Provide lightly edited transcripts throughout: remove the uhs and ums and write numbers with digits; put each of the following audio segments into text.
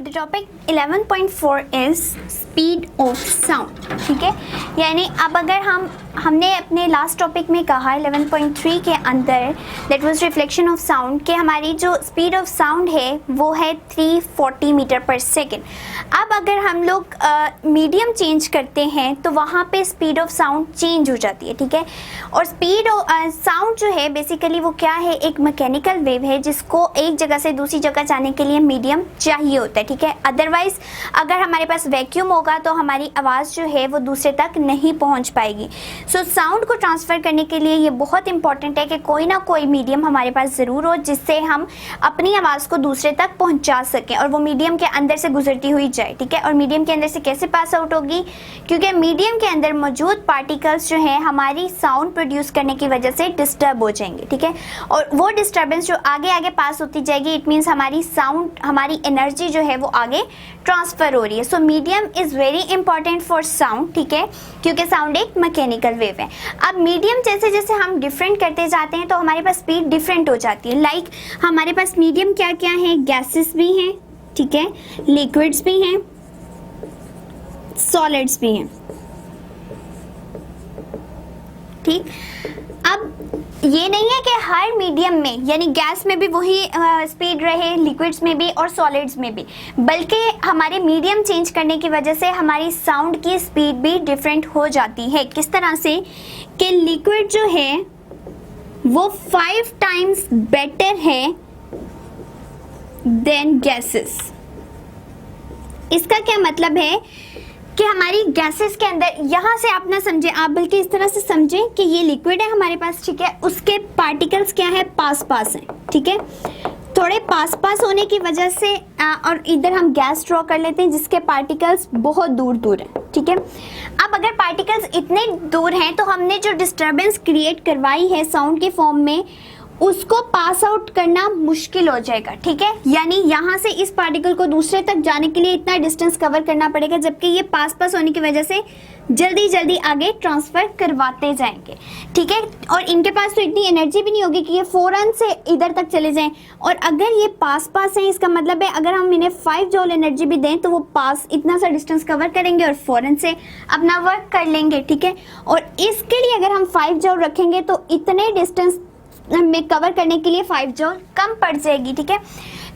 The topic 11.4 is speed of sound. ठीक है, यानी अब अगर हमने अपने लास्ट टॉपिक में कहा 11.3 के अंदर that was reflection of sound कि हमारी जो स्पीड ऑफ साउंड है वो है 340 मीटर पर सेकेंड। अब अगर हम लोग मीडियम चेंज करते हैं तो वहाँ पे स्पीड ऑफ साउंड चेंज हो जाती है। ठीक है, और स्पीड ऑफ साउंड जो है बेसिकली वो क्या है, एक मैकेनिकल वेव है जिसको एक जगह से दूसरी जगह जाने के लिए मीडियम चाहिए होता है। ठीक है, अदरवाइज अगर हमारे पास वैक्यूम होगा तो हमारी आवाज़ जो है वो दूसरे तक नहीं पहुंच पाएगी। सो साउंड को ट्रांसफ़र करने के लिए ये बहुत इंपॉर्टेंट है कि कोई ना कोई मीडियम हमारे पास ज़रूर हो जिससे हम अपनी आवाज़ को दूसरे तक पहुंचा सकें और वो मीडियम के अंदर से गुजरती हुई जाए। ठीक है, और मीडियम के अंदर से कैसे पास आउट होगी, क्योंकि मीडियम के अंदर मौजूद पार्टिकल्स जो हैं हमारी साउंड प्रोड्यूस करने की वजह से डिस्टर्ब हो जाएंगे। ठीक है, और वो डिस्टर्बेंस जो आगे आगे पास होती जाएगी, इट मीन्स हमारी साउंड, हमारी एनर्जी जो है वो आगे ट्रांसफ़र हो रही है। So medium is very important for sound. ठीक है, क्योंकि साउंड एक मैकेनिकल वेव है। अब मीडियम जैसे जैसे हम डिफरेंट करते जाते हैं तो हमारे पास स्पीड डिफरेंट हो जाती है। लाइक हमारे पास मीडियम क्या क्या है, गैसेस भी हैं, ठीक है, लिक्विड्स भी हैं, सॉलिड्स भी हैं। ठीक, अब ये नहीं है कि हर मीडियम में यानी गैस में भी वही स्पीड रहे, लिक्विड्स में भी और सॉलिड्स में भी, बल्कि हमारे मीडियम चेंज करने की वजह से हमारी साउंड की स्पीड भी डिफरेंट हो जाती है। किस तरह से कि लिक्विड जो है वो 5 टाइम्स बेटर है देन गैसेस। इसका क्या मतलब है कि हमारी गैसेस के अंदर, यहाँ से आप ना समझे, आप बल्कि इस तरह से समझें कि ये लिक्विड है हमारे पास, ठीक है, उसके पार्टिकल्स क्या है, पास पास हैं। ठीक है, थोड़े पास पास होने की वजह से और इधर हम गैस ड्रॉ कर लेते हैं जिसके पार्टिकल्स बहुत दूर दूर हैं। ठीक है, अब अगर पार्टिकल्स इतने दूर हैं तो हमने जो डिस्टर्बेंस क्रिएट करवाई है साउंड के फॉर्म में उसको पास आउट करना मुश्किल हो जाएगा। ठीक है, यानी यहाँ से इस पार्टिकल को दूसरे तक जाने के लिए इतना डिस्टेंस कवर करना पड़ेगा, जबकि ये पास पास होने की वजह से जल्दी जल्दी आगे ट्रांसफ़र करवाते जाएंगे। ठीक है, और इनके पास तो इतनी एनर्जी भी नहीं होगी कि ये फ़ौरन से इधर तक चले जाएं। और अगर ये पास पास हैं, इसका मतलब है अगर हम इन्हें 5 जूल एनर्जी भी दें तो वो पास इतना सा डिस्टेंस कवर करेंगे और फ़ौरन से अपना वर्क कर लेंगे। ठीक है, और इसके लिए अगर हम 5 जूल रखेंगे तो इतने डिस्टेंस में कवर करने के लिए 5 जूल कम पड़ जाएगी। ठीक है,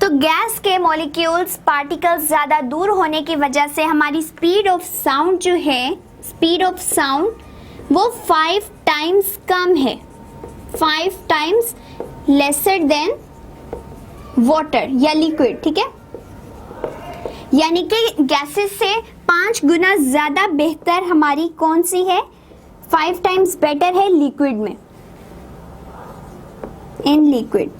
तो गैस के मॉलिक्यूल्स, पार्टिकल्स ज़्यादा दूर होने की वजह से हमारी स्पीड ऑफ साउंड जो है, स्पीड ऑफ साउंड वो 5 टाइम्स कम है, 5 टाइम्स लेसर देन वाटर या लिक्विड। ठीक है, यानी कि गैसेस से 5 गुना ज़्यादा बेहतर हमारी कौन सी है, 5 टाइम्स बेटर है लिक्विड में, इन लिक्विड।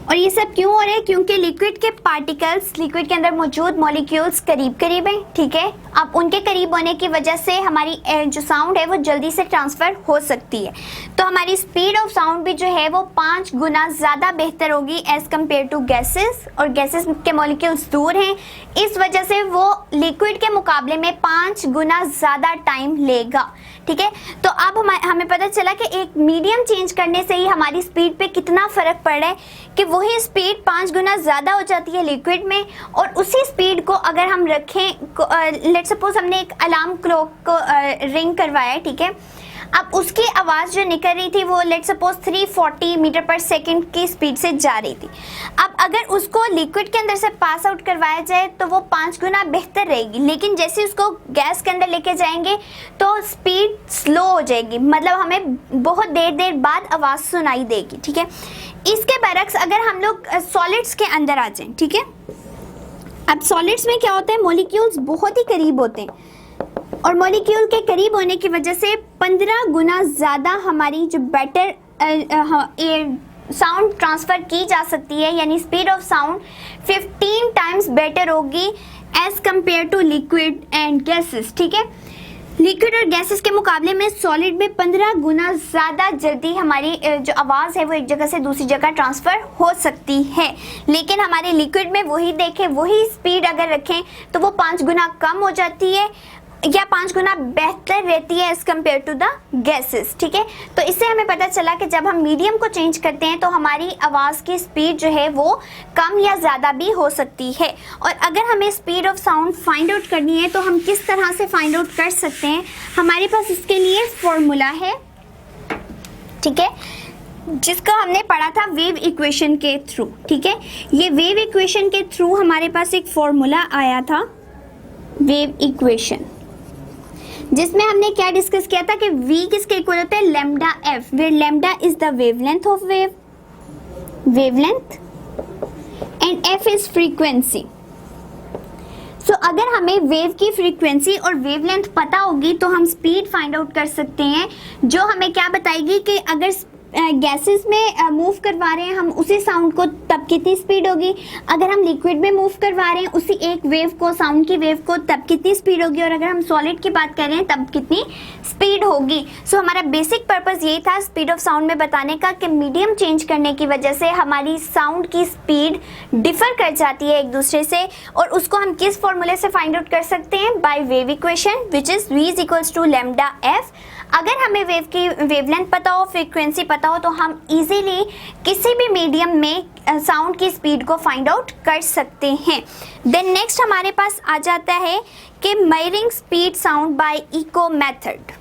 और ये सब क्यों हो रहा है, क्योंकि लिक्विड के पार्टिकल्स, लिक्विड के अंदर मौजूद मॉलिक्यूल्स करीब करीब हैं। ठीक है, अब उनके करीब होने की वजह से हमारी जो साउंड है वो जल्दी से ट्रांसफ़र हो सकती है। तो हमारी स्पीड ऑफ साउंड भी जो है वो 5 गुना ज़्यादा बेहतर होगी एज़ कम्पेयर टू गैसेस, और गैसेस के मॉलिक्यूल्स दूर हैं, इस वजह से वो लिक्विड के मुकाबले में 5 गुना ज़्यादा टाइम लेगा। ठीक है, तो अब हमें पता चला कि एक मीडियम चेंज करने से ही हमारी स्पीड पे कितना फ़र्क पड़ रहा है कि वही स्पीड 5 गुना ज़्यादा हो जाती है लिक्विड में, और उसी स्पीड को अगर हम रखें, लेट्स सपोज हमने एक अलार्म क्लॉक को रिंग करवाया है। ठीक है, अब उसकी आवाज़ जो निकल रही थी वो let's suppose 340 metre per second की स्पीड से जा रही थी। अब अगर उसको लिक्विड के अंदर से पास आउट करवाया जाए तो वो 5 गुना बेहतर रहेगी, लेकिन जैसे उसको गैस के अंदर लेके जाएंगे तो स्पीड स्लो हो जाएगी, मतलब हमें बहुत देर बाद आवाज़ सुनाई देगी। ठीक है, इसके बरक्स अगर हम लोग सॉलिड्स के अंदर आ जाएं, ठीक है, अब सॉलिड्स में क्या होता है, मॉलिक्यूल्स बहुत ही करीब होते हैं, और मॉलिक्यूल के करीब होने की वजह से 15 गुना ज़्यादा हमारी जो बेटर साउंड ट्रांसफ़र की जा सकती है, यानी speed of sound 15 times better होगी as compared to liquid and gases. ठीक है, लिक्विड और गैसेस के मुकाबले में सॉलिड में 15 गुना ज़्यादा जल्दी हमारी जो आवाज़ है वो एक जगह से दूसरी जगह ट्रांसफ़र हो सकती है, लेकिन हमारे लिक्विड में वही देखें, वही स्पीड अगर रखें तो वो 5 गुना कम हो जाती है। या 5 गुना बेहतर रहती है as compared to the gases, ठीक है। तो इससे हमें पता चला कि जब हम मीडियम को चेंज करते हैं तो हमारी आवाज़ की स्पीड जो है वो कम या ज़्यादा भी हो सकती है। और अगर हमें speed of sound find out करनी है तो हम किस तरह से फाइंड आउट कर सकते हैं, हमारे पास इसके लिए फॉर्मूला है, ठीक है, जिसको हमने पढ़ा था वेव इक्वेशन के थ्रू, ठीक है। ये वेव इक्वेशन के थ्रू हमारे पास एक फॉर्मूला आया था, वेव इक्वेशन, जिसमें हमने क्या डिस्कस किया था कि v किसके इक्वल होता है, lambda f, where lambda is the wavelength of wave, wavelength, and f is frequency. So अगर हमें वेव की फ्रीक्वेंसी और वेवलेंथ पता होगी तो हम स्पीड फाइंड आउट कर सकते हैं, जो हमें क्या बताएगी कि अगर गैसेस में मूव करवा रहे हैं हम उसी साउंड को, तब कितनी स्पीड होगी, अगर हम लिक्विड में मूव करवा रहे हैं उसी एक वेव को, साउंड की वेव को, तब कितनी स्पीड होगी, और अगर हम सॉलिड की बात कर रहे हैं तब कितनी स्पीड होगी। सो हमारा बेसिक पर्पस यही था स्पीड ऑफ साउंड में बताने का कि मीडियम चेंज करने की वजह से हमारी साउंड की स्पीड डिफर कर जाती है एक दूसरे से, और उसको हम किस फॉर्मूले से फाइंड आउट कर सकते हैं, by wave equation, which is v is equals to lambda f। अगर हमें वेव की वेवलेंथ पता हो, फ्रीक्वेंसी पता हो, तो हम इजीली किसी भी मीडियम में साउंड की स्पीड को फाइंड आउट कर सकते हैं। देन नेक्स्ट हमारे पास आ जाता है कि measuring speed sound by echo method.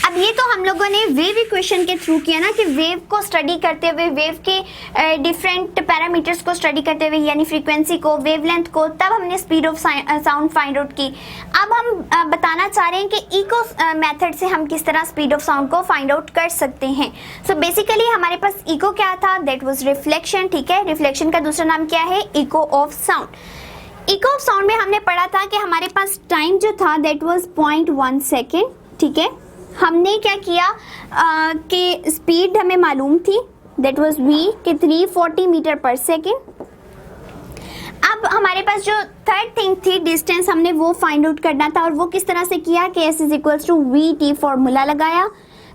अब ये तो हम लोगों ने वेव इक्वेशन के थ्रू किया ना, कि वेव को स्टडी करते हुए, वेव के डिफरेंट पैरामीटर्स को स्टडी करते हुए, यानी फ्रीक्वेंसी को, वेवलेंथ को, तब हमने speed of sound find out की। अब हम बताना चाह रहे हैं कि इको मेथड से हम किस तरह स्पीड ऑफ साउंड को फाइंड आउट कर सकते हैं। सो बेसिकली हमारे पास इको क्या था, दैट वाज रिफ्लेक्शन, ठीक है। रिफ्लेक्शन का दूसरा नाम क्या है, eco of sound. Eco of sound में हमने पढ़ा था कि हमारे पास टाइम जो था दैट वाज 0.1 सेकेंड, ठीक है। हमने क्या किया कि स्पीड हमें मालूम थी, दैट वाज v के 340 मीटर पर सेकेंड। अब हमारे पास जो थर्ड थिंग थी, डिस्टेंस, हमने वो फाइंड आउट करना था, और वो किस तरह से किया कि s is equals to V T formula लगाया।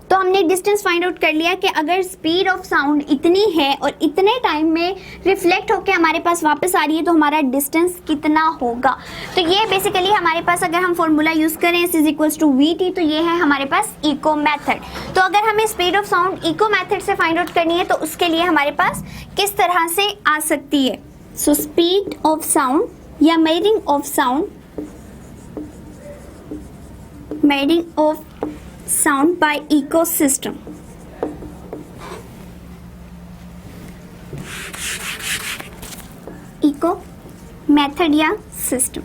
तो हमने डिस्टेंस फाइंड आउट कर लिया कि अगर स्पीड ऑफ साउंड इतनी है और इतने टाइम में रिफ्लेक्ट होकर हमारे पास वापस आ रही है तो हमारा डिस्टेंस कितना होगा। तो ये बेसिकली हमारे पास, अगर हम फॉर्मूला यूज़ करें s is equals to V T, तो ये है हमारे पास इको मेथड। तो अगर हमें speed of sound echo method से फाइंड आउट करनी है तो उसके लिए हमारे पास किस तरह से आ सकती है। सो स्पीड ऑफ साउंड या measuring of sound, measuring of sound by ecosystem। Echo method या सिस्टम।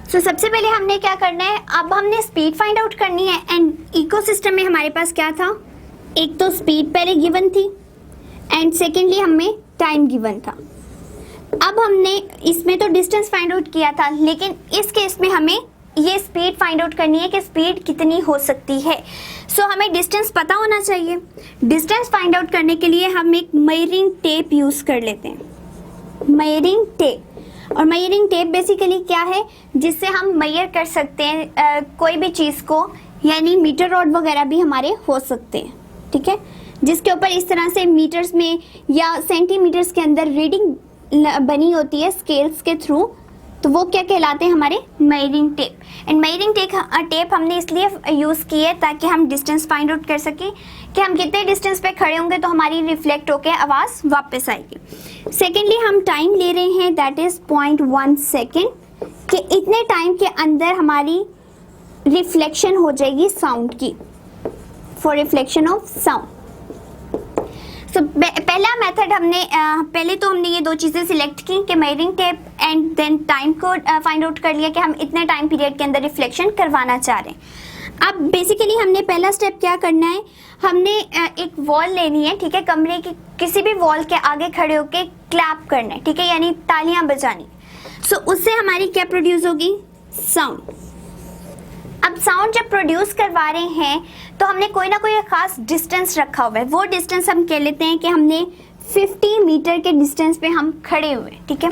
सो सबसे पहले हमने क्या करना है, अब हमने स्पीड फाइंड आउट करनी है, एंड इकोसिस्टम में हमारे पास क्या था, एक तो स्पीड पहले गिवन थी, एंड सेकेंडली हमें टाइम गिवन था। अब हमने इसमें तो डिस्टेंस फाइंड आउट किया था, लेकिन इस केस में हमें ये स्पीड फाइंड आउट करनी है कि स्पीड कितनी हो सकती है। सो हमें डिस्टेंस पता होना चाहिए। डिस्टेंस फाइंड आउट करने के लिए हम एक मेजरिंग टेप यूज़ कर लेते हैं, मेजरिंग टेप। और मेजरिंग टेप बेसिकली क्या है, जिससे हम मेजर कर सकते हैं कोई भी चीज़ को, यानी मीटर रॉड वगैरह भी हमारे हो सकते हैं, ठीक है, जिसके ऊपर इस तरह से मीटर्स में या सेंटीमीटर्स के अंदर रीडिंग बनी होती है स्केल्स के थ्रू, तो वो क्या कहलाते हैं, हमारे measuring tape. And measuring tape हमने इसलिए यूज़ की है ताकि हम डिस्टेंस फाइंड आउट कर सकें कि हम कितने डिस्टेंस पे खड़े होंगे तो हमारी रिफ्लेक्ट होकर आवाज़ वापस आएगी। सेकेंडली हम टाइम ले रहे हैं, दैट इज़ 0.1 सेकेंड, कि इतने टाइम के अंदर हमारी रिफ्लेक्शन हो जाएगी साउंड की, फॉर रिफ्लेक्शन ऑफ साउंड। सो पहला मेथड हमने पहले तो हमने ये दो चीज़ें सिलेक्ट की कि measuring tape, and then time को फाइंड आउट कर लिया कि हम इतने टाइम पीरियड के अंदर रिफ्लेक्शन करवाना चाह रहे हैं। अब बेसिकली हमने पहला स्टेप क्या करना है, हमने एक वॉल लेनी है, ठीक है, कमरे की किसी भी वॉल के आगे खड़े होके क्लैप करना है, ठीक है, यानी तालियां बजानी। सो उससे हमारी क्या प्रोड्यूस होगी, साउंड। अब साउंड जब प्रोड्यूस करवा रहे हैं तो हमने कोई ना कोई खास डिस्टेंस रखा हुआ है, वो डिस्टेंस हम कह लेते हैं कि हमने 50 मीटर के डिस्टेंस पे हम खड़े हुए, ठीक है।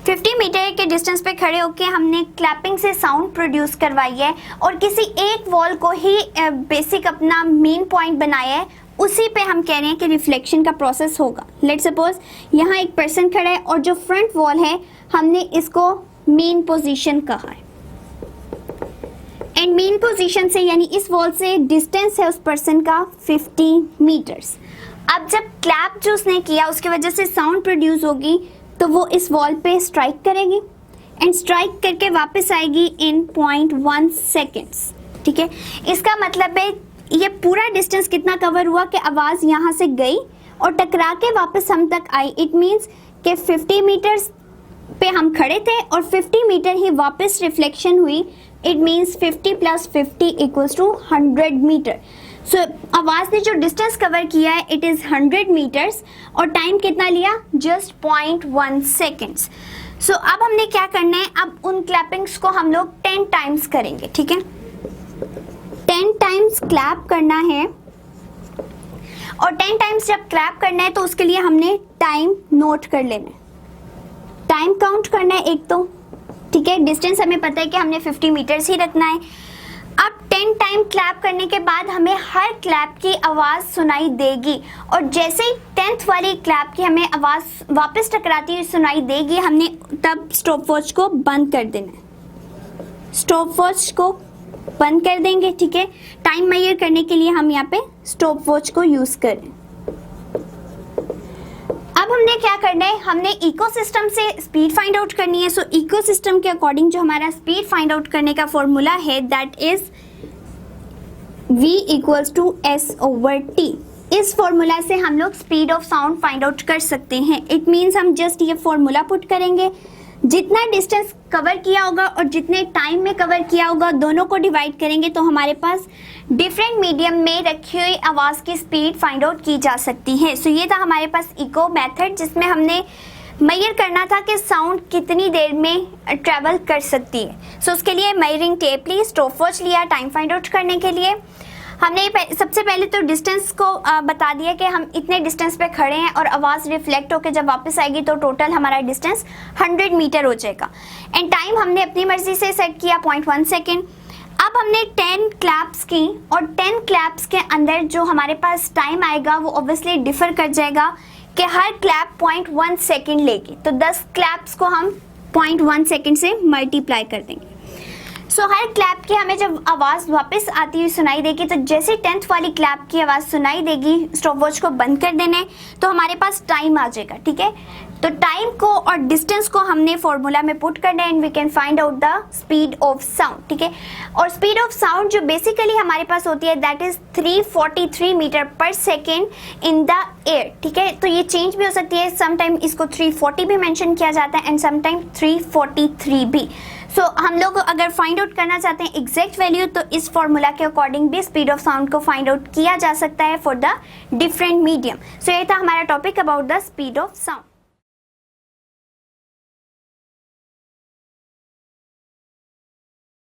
50 मीटर के डिस्टेंस पे खड़े होके हमने क्लैपिंग से साउंड प्रोड्यूस करवाई है, और किसी एक वॉल को ही बेसिक अपना मेन पॉइंट बनाया है, उसी पे हम कह रहे हैं कि रिफ्लेक्शन का प्रोसेस होगा। लेट्स सपोज यहाँ एक पर्सन खड़ा है और जो फ्रंट वॉल है हमने इसको मेन पोजीशन कहाँ है, एंड मेन पोजीशन से यानी इस वॉल से डिस्टेंस है उस पर्सन का 50 मीटर्स। अब जब क्लैप जो उसने किया उसकी वजह से साउंड प्रोड्यूस होगी तो वो इस वॉल पे स्ट्राइक करेगी एंड स्ट्राइक करके वापस आएगी इन 0.1 सेकेंड्स। ठीक है, इसका मतलब है ये पूरा डिस्टेंस कितना कवर हुआ कि आवाज़ यहाँ से गई और टकरा के वापस हम तक आई। इट मीन्स कि 50 मीटर्स पे हम खड़े थे और 50 मीटर ही वापस रिफ्लेक्शन हुई। It means 50 + 50 = 100 metre. सो आवाज़ ने जो डिस्टेंस कवर किया है इट इज़ 100 मीटर्स और टाइम कितना लिया, जस्ट 0.1 सेकेंड्स। सो अब हमने क्या करना है, अब उन क्लैपिंग्स को हम लोग 10 टाइम्स करेंगे। ठीक है, 10 टाइम्स क्लैप करना है और 10 टाइम्स जब क्लैप करना है तो उसके लिए हमने टाइम नोट कर लेना है, टाइम काउंट करना है एक तो। ठीक है, डिस्टेंस हमें पता है कि हमने 50 मीटर्स ही रखना है। अब 10 टाइम क्लैप करने के बाद हमें हर क्लैप की आवाज़ सुनाई देगी और जैसे ही 10th वाली क्लैप की हमें आवाज़ वापस टकराती हुई सुनाई देगी हमने तब स्टॉप वॉच को बंद कर देना है। स्टॉप वॉच को बंद कर देंगे। ठीक है, टाइम मेजर करने के लिए हम यहाँ पे स्टॉप वॉच को यूज़ करें। अब हमने क्या करना है, हमने इकोसिस्टम से स्पीड फाइंड आउट करनी है। सो इकोसिस्टम के अकॉर्डिंग जो हमारा स्पीड फाइंड आउट करने का फॉर्मूला है दैट इज v = s/t। इस फॉर्मूला से हम लोग speed of sound find out कर सकते हैं। इट मीन्स हम जस्ट ये फॉर्मूला पुट करेंगे, जितना डिस्टेंस कवर किया होगा और जितने टाइम में कवर किया होगा दोनों को डिवाइड करेंगे तो हमारे पास डिफरेंट मीडियम में रखी हुई आवाज़ की स्पीड फाइंड आउट की जा सकती है। सो ये था हमारे पास इको मेथड जिसमें हमने मेजर करना था कि साउंड कितनी देर में ट्रैवल कर सकती है। सो उसके लिए मेजरिंग टेप ली, स्टॉप वॉच लिया टाइम फाइंड आउट करने के लिए। हमने सबसे पहले तो डिस्टेंस को बता दिया कि हम इतने डिस्टेंस पे खड़े हैं और आवाज़ रिफ्लेक्ट होकर जब वापस आएगी तो टोटल हमारा डिस्टेंस 100 मीटर हो जाएगा। एंड टाइम हमने अपनी मर्जी से सेट किया 0.1 सेकेंड। अब हमने 10 क्लैप्स की और 10 क्लैप्स के अंदर जो हमारे पास टाइम आएगा वो ऑब्वियसली डिफर कर जाएगा कि हर क्लैप 0.1 सेकेंड लेगी। तो 10 क्लैप्स को हम 0.1 सेकेंड से मल्टीप्लाई कर देंगे। सो हर क्लैप की हमें जब आवाज़ वापस आती हुई सुनाई देगी तो जैसे 10th वाली क्लैप की आवाज़ सुनाई देगी स्टॉप वॉच को बंद कर देना है तो हमारे पास टाइम आ जाएगा। ठीक है, तो टाइम को और डिस्टेंस को हमने फॉर्मूला में पुट करना है and we can find out the speed of sound. ठीक है, और स्पीड ऑफ साउंड जो बेसिकली हमारे पास होती है that is 343 metre per second in the air. ठीक है, तो ये चेंज भी हो सकती है, समटाइम इसको 340 भी मेंशन किया जाता है एंड समटाइम 343 भी। सो हम लोग अगर फाइंड आउट करना चाहते हैं एग्जैक्ट वैल्यू तो इस फॉर्मूला के अकॉर्डिंग भी स्पीड ऑफ साउंड को फाइंड आउट किया जा सकता है फॉर द डिफरेंट मीडियम। सो ये था हमारा topic about the speed of sound.